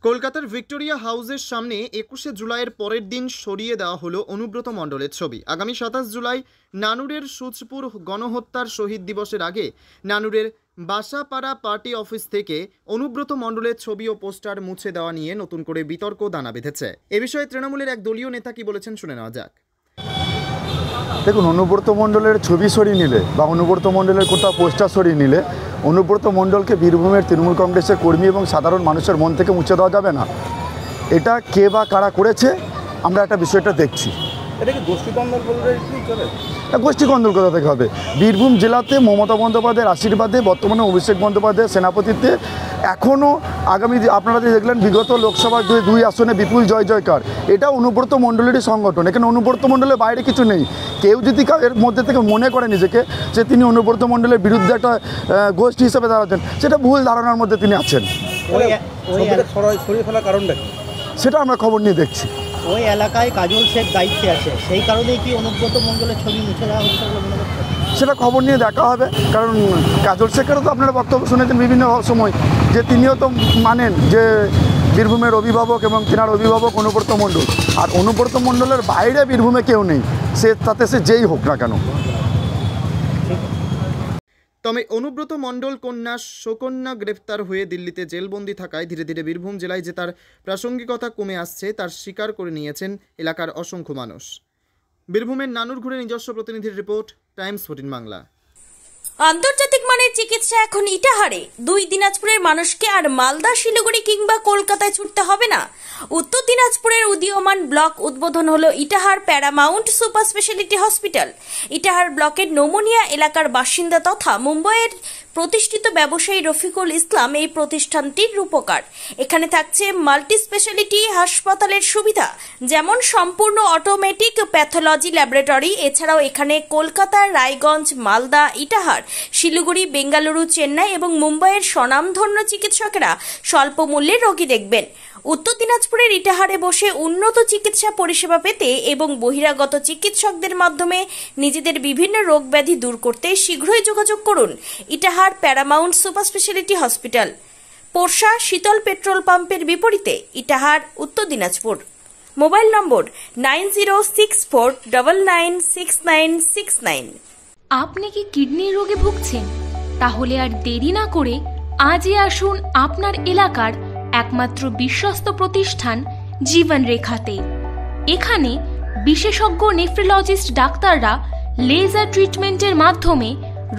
কলকাতার ভিক্টোরিয়া হাউসের সামনে ২১শে জুলাইয়ের পরের দিন সরিয়ে দেওয়া হলো অনুব্রত মণ্ডলের ছবি। আগামী ২৭ জুলাই নানুরের সুচপুর গণহত্যার শহীদ দিবসের আগে নানুরের বাসাপাড়া পার্টি অফিস থেকে অনুব্রত মণ্ডলের ছবি ও পোস্টার মুছে দেওয়া নিয়ে নতুন করে বিতর্ক দানা বেঁধেছে। এ বিষয়ে তৃণমূলের এক দলীয় নেতা কি বলেছেন শুনে নেওয়া যাক। দেখুন, অনুব্রত মণ্ডলের ছবি সরিয়ে নিলে বা অনুব্রত মণ্ডলের কোথাও পোস্টার সরিয়ে নিলে অনুব্রত মণ্ডলকে বীরভূমের তৃণমূল কংগ্রেসের কর্মী এবং সাধারণ মানুষের মন থেকে মুছে দেওয়া যাবে না। এটা কে বা কারা করেছে আমরা একটা বিষয়টা দেখছি। এটাকে গোষ্ঠীদ্বন্দ্ব বললে কি চলে? গোষ্ঠীদ্বন্দ্ব কোথা থেকে হবে? বীরভূম জেলাতে মমতা বন্দ্যোপাধ্যায়ের আশীর্বাদে, বর্তমানে অভিষেক বন্দ্যোপাধ্যায়ের সেনাপতিত্বে এখনও আগামী আপনারা দেখলেন বিগত লোকসভার 2 আসনে বিপুল জয় জয়কার। এটা অনুব্রত মণ্ডলেরই সংগঠন। এখানে অনুব্রত মণ্ডলের বাইরে কিছু নেই। কেউ যদি এর মধ্যে থেকে মনে করে নিজেকে যে তিনি অনুব্রত মণ্ডলের বিরুদ্ধে একটা গোষ্ঠী হিসেবে দাঁড়াচ্ছেন, সেটা ভুল ধারণার মধ্যে তিনি আছেন। সরিয়ে ফেলার কারণটা কি সেটা আমরা খবর নিয়ে দেখছি। ওই এলাকায় কাজল শেখ দায়িত্বে আছে, সেই কারণেই কি অনুব্রত মণ্ডলের ছবি মুছে দেওয়া হচ্ছে বলে মনে করছেন? সেটা খবর নিয়ে দেখা হবে, কারণ কাজল শেখেরও তো আপনারা বক্তব্য শুনেছেন বিভিন্ন সময় যে তিনিও তো মানেন যে বীরভূমের অভিভাবক এবং তেনার অভিভাবক অনুব্রত মণ্ডল। আর অনুব্রত মণ্ডলের বাইরে বীরভূমে কেউ নেই, তাতে সে যেই হোক না কেন। তবে অনুব্রত মণ্ডল কন্যা শোকন্যা গ্রেফতার হয়ে দিল্লিতে জেলবন্দি থাকায় ধীরে ধীরে বীরভূম জেলায় যে তার প্রাসঙ্গিকতা কমে আসছে তার স্বীকার করে নিয়েছেন এলাকার অসংখ্য মানুষ। বীরভূমের নানুর ঘুরে নিজস্ব প্রতিনিধির রিপোর্ট, টাইমস 14 বাংলা। আন্তর্জাতিক মানের চিকিৎসা এখন ইটাহারে। 2 দিনাজপুরের মানুষকে আর মালদা, শিলিগুড়ি কিংবা কলকাতায় ছুটতে হবে না। উত্তর দিনাজপুরের উদীয়মান ব্লক উদ্বোধন হলো Itahar paramount super speciality hospital. Itahar ব্লকের নোমনিয়া এলাকার বাসিন্দা তথা মুম্বাইয়ের প্রতিষ্ঠিত ব্যবসায়ী রফিকুল ইসলাম এই প্রতিষ্ঠানটির রূপকার। এখানে থাকছে মাল্টি স্পেশালিটি হাসপাতালের সুবিধা, যেমন সম্পূর্ণ অটোমেটিক প্যাথোলজি ল্যাবরেটরি। এছাড়াও এখানে কলকাতা, রায়গঞ্জ, মালদা, ইটাহার, শিলিগুড়ি, বেঙ্গালুরু, চেন্নাই এবং মুম্বাইয়ের স্বনামধন্য চিকিৎসকেরা স্বল্প মূল্যে রোগী দেখবেন। উত্তর দিনাজপুরের ইটাহারে বসে উন্নত চিকিৎসা পরিষেবা পেতে এবং বহিরাগত চিকিৎসকদের মাধ্যমে নিজেদের বিভিন্ন রোগ ব্যাধি দূর করতে শীঘ্রই যোগাযোগ করুন Itahar paramount super speciality hospital, Porsha Sheetal petrol পাম্পের বিপরীতে, ইটাহার, উত্তর দিনাজপুর। মোবাইল নম্বর 9064996969। আপনি কি কিডনি রোগে ভুগছেন? তাহলে আর দেরি না করে আজই আসুন আপনার এলাকার একমাত্র বিশ্বস্ত প্রতিষ্ঠান জীবন রেখাতে। এখানে বিশেষজ্ঞ নেফ্রোলজিস্ট ডাক্তাররা লেজার ট্রিটমেন্টের মাধ্যমে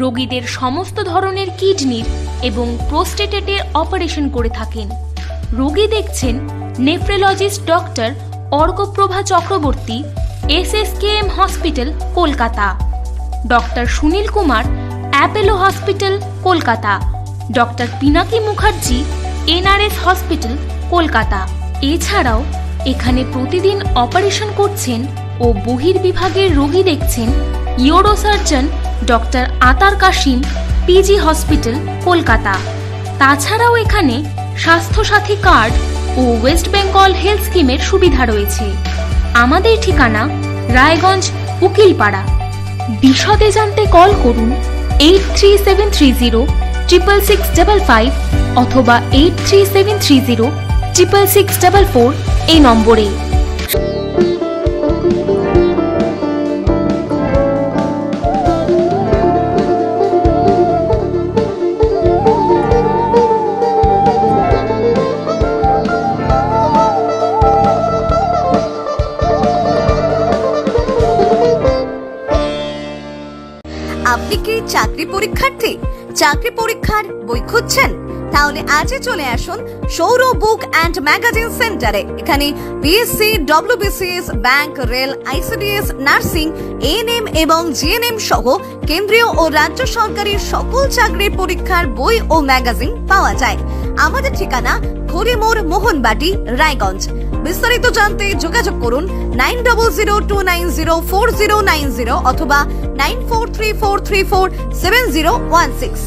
রোগীদের সমস্ত ধরনের কিডনির এবং প্রোস্টেটের অপারেশন করে থাকেন। রোগী দেখছেন nephrologist doctor Arkaprabha Chakraborty, SSKM hospital, Kolkata. Doctor Sunil Kumar, Apollo hospital, Kolkata. Doctor Pinaki Mukherjee, NRS hospital, Kolkata. এছাড়াও এখানে প্রতিদিন অপারেশন করছেন ও বহির্বিভাগের রোগী দেখছেন ইউরোসার্জন ডক্টর আতার কাশিম, PG হসপিটাল, কলকাতা। তাছাড়াও এখানে স্বাস্থ্যসাথী কার্ড ও ওয়েস্ট বেঙ্গল হেলথ স্কিমের সুবিধা রয়েছে। আমাদের ঠিকানা রায়গঞ্জ, উকিলপাড়া। বিশদে জানতে কল করুন 8373066655 অথবা 8373066644 এই নম্বরে। আপনি কি চাকরি পরীক্ষার্থী? চাকরি পরীক্ষার বই খুঁজছেন? তাহলে আজই চলে আসুন সৌর বুক অ্যান্ড ম্যাগাজিন সেন্টারে। এখানে BSc, WBCS, bank, rail, ICDS, nursing, ANM এবং GNM সহ কেন্দ্রীয় ও রাজ্য সরকারের সকল চাকরির পরীক্ষার বই ও ম্যাগাজিন পাওয়া যায়। আমাদের ঠিকানা হরিমোড়, মোহনবাটি, রায়গঞ্জ। বিস্তারিত জানতে যোগাযোগ করুন 9002904090 অথবা 9434347016।